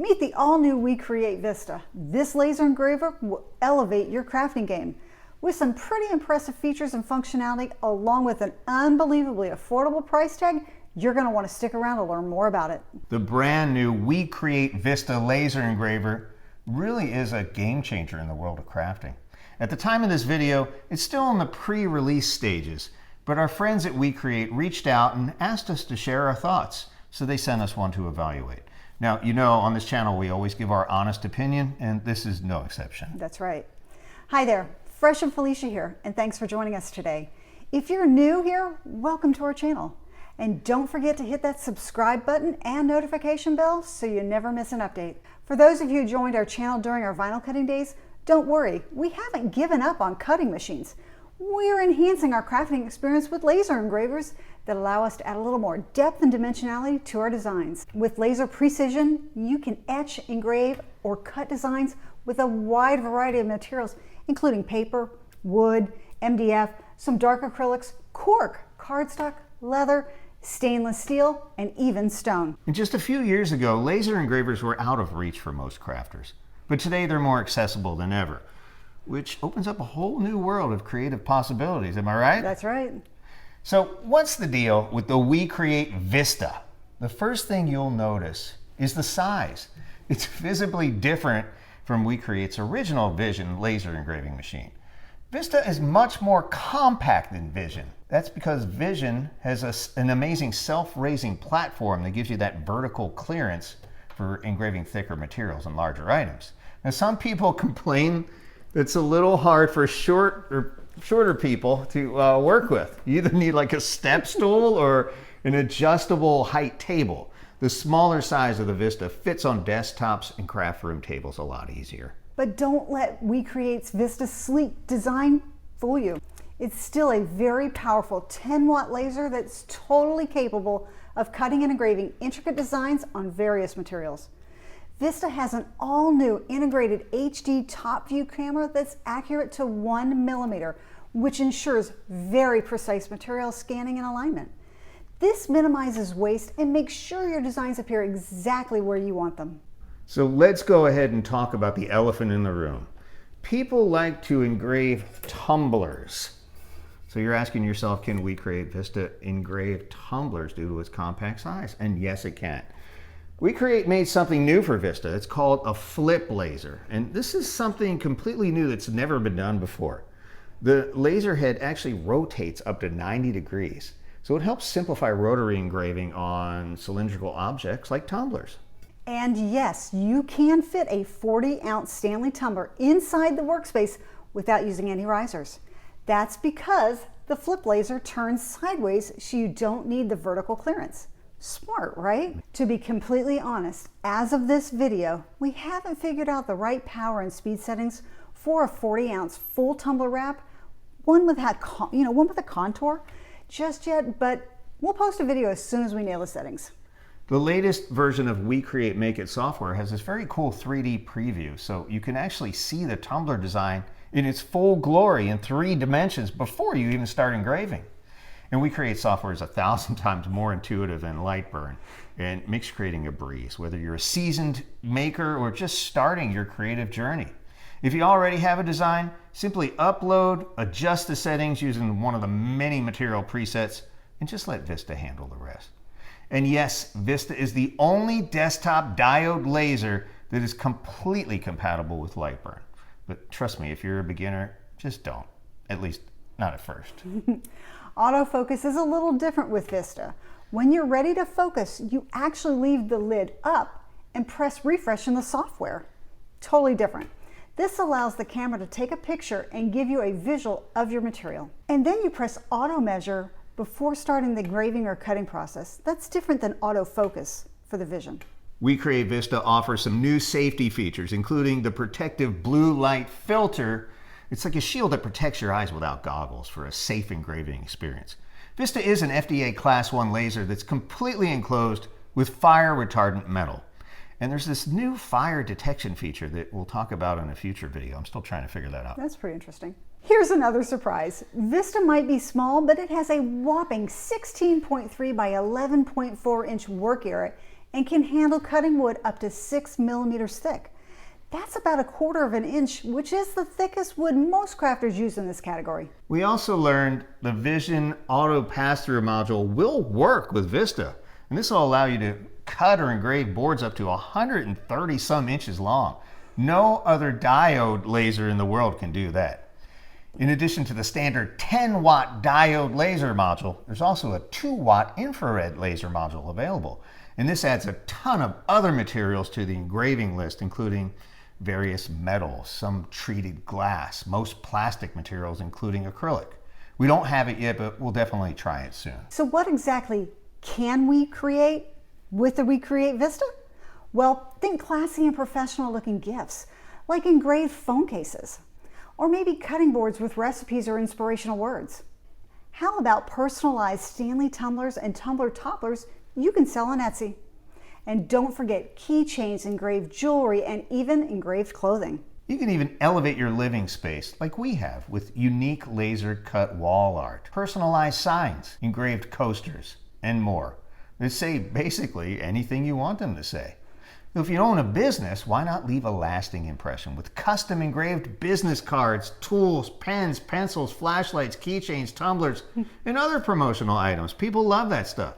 Meet the all-new WeCreat Vista. This laser engraver will elevate your crafting game. With some pretty impressive features and functionality, along with an unbelievably affordable price tag, you're going to want to stick around to learn more about it. The brand new WeCreat Vista Laser Engraver really is a game changer in the world of crafting. At the time of this video, it's still in the pre-release stages, but our friends at WeCreat reached out and asked us to share our thoughts, so they sent us one to evaluate. Now, you know, on this channel we always give our honest opinion, and this is no exception. That's right. Hi there, Fresh and Felicia here, and thanks for joining us today. If you're new here, welcome to our channel. And don't forget to hit that subscribe button and notification bell so you never miss an update. For those of you who joined our channel during our vinyl cutting days, don't worry, we haven't given up on cutting machines. We're enhancing our crafting experience with laser engravers that allow us to add a little more depth and dimensionality to our designs. With laser precision, you can etch, engrave, or cut designs with a wide variety of materials, including paper, wood, MDF, some dark acrylics, cork, cardstock, leather, stainless steel, and even stone. And just a few years ago, laser engravers were out of reach for most crafters. But today they're more accessible than ever, which opens up a whole new world of creative possibilities, am I right? That's right. So what's the deal with the WeCreat Vista? The first thing you'll notice is the size. It's visibly different from WeCreat's original Vision laser engraving machine. Vista is much more compact than Vision. That's because Vision has an amazing self-raising platform that gives you that vertical clearance for engraving thicker materials and larger items. Now, some people complain that it's a little hard for shorter people to work with. You either need like a step stool or an adjustable height table. The smaller size of the Vista fits on desktops and craft room tables a lot easier. But don't let WeCreat's Vista sleek design fool you. It's still a very powerful 10-watt laser that's totally capable of cutting and engraving intricate designs on various materials. Vista has an all-new integrated HD top view camera that's accurate to 1 millimeter, which ensures very precise material scanning and alignment. This minimizes waste and makes sure your designs appear exactly where you want them. So let's go ahead and talk about the elephant in the room. People like to engrave tumblers. So you're asking yourself, can WeCreat Vista engrave tumblers due to its compact size? And yes, it can. WeCreat made something new for Vista. It's called a FlipLaser. And this is something completely new that's never been done before. The laser head actually rotates up to 90 degrees. So it helps simplify rotary engraving on cylindrical objects like tumblers. And yes, you can fit a 40-ounce Stanley tumbler inside the workspace without using any risers. That's because the FlipLaser turns sideways so you don't need the vertical clearance. Smart, right? To be completely honest, as of this video, we haven't figured out the right power and speed settings for a 40-ounce full tumbler wrap, one with a contour just yet, but we'll post a video as soon as we nail the settings. The latest version of WeCreat Make It software has this very cool 3D preview, so you can actually see the tumbler design in its full glory in 3 dimensions before you even start engraving. And WeCreat software is 1,000 times more intuitive than Lightburn and makes creating a breeze, whether you're a seasoned maker or just starting your creative journey. If you already have a design, simply upload, adjust the settings using one of the many material presets, and just let Vista handle the rest. And yes, Vista is the only desktop diode laser that is completely compatible with Lightburn. But trust me, if you're a beginner, just don't. At least, not at first. Autofocus is a little different with Vista. When you're ready to focus, you actually leave the lid up and press refresh in the software. Totally different. This allows the camera to take a picture and give you a visual of your material. And then you press auto measure before starting the engraving or cutting process. That's different than autofocus for the Vision. WeCreat Vista offers some new safety features, including the protective blue light filter. It's like a shield that protects your eyes without goggles for a safe engraving experience. Vista is an FDA Class 1 laser that's completely enclosed with fire retardant metal. And there's this new fire detection feature that we'll talk about in a future video. I'm still trying to figure that out. That's pretty interesting. Here's another surprise. Vista might be small, but it has a whopping 16.3 by 11.4 inch work area and can handle cutting wood up to 6 millimeters thick. That's about 1/4 of an inch, which is the thickest wood most crafters use in this category. We also learned the Vision Auto Pass-Through module will work with Vista, and this will allow you to cut or engrave boards up to 130 some inches long. No other diode laser in the world can do that. In addition to the standard 10-watt diode laser module, there's also a 2-watt infrared laser module available. And this adds a ton of other materials to the engraving list, including various metals, some treated glass, most plastic materials, including acrylic. We don't have it yet, but we'll definitely try it soon. So what exactly can we create with the WeCreat Vista? Well, think classy and professional looking gifts, like engraved phone cases, or maybe cutting boards with recipes or inspirational words. How about personalized Stanley tumblers and tumbler topplers you can sell on Etsy? And don't forget keychains, engraved jewelry, and even engraved clothing. You can even elevate your living space like we have with unique laser cut wall art, personalized signs, engraved coasters, and more. They say basically anything you want them to say. If you own a business, why not leave a lasting impression with custom engraved business cards, tools, pens, pencils, flashlights, keychains, tumblers, and other promotional items? People love that stuff.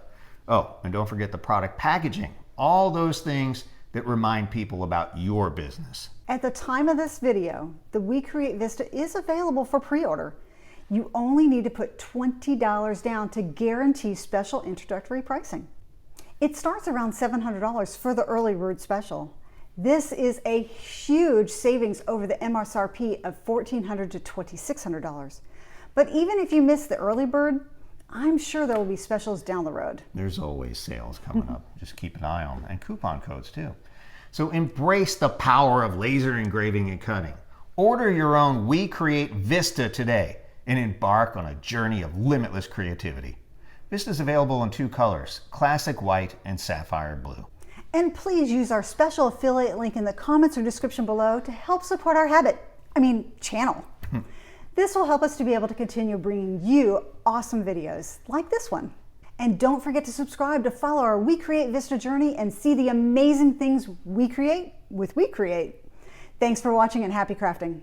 Oh, and don't forget the product packaging. All those things that remind people about your business. At the time of this video, the WeCreat Vista is available for pre-order. You only need to put $20 down to guarantee special introductory pricing. It starts around $700 for the early bird special. This is a huge savings over the MSRP of $1,400 to $2,600. But even if you miss the early bird, I'm sure there will be specials down the road. There's always sales coming up. Just keep an eye on them, and coupon codes too. So embrace the power of laser engraving and cutting. Order your own WeCreat Vista today and embark on a journey of limitless creativity. Vista is available in 2 colors, classic white and sapphire blue. And please use our special affiliate link in the comments or description below to help support our channel. This will help us to be able to continue bringing you awesome videos like this one. And don't forget to subscribe to follow our WeCreat Vista journey and see the amazing things we create with WeCreat. Thanks for watching and happy crafting.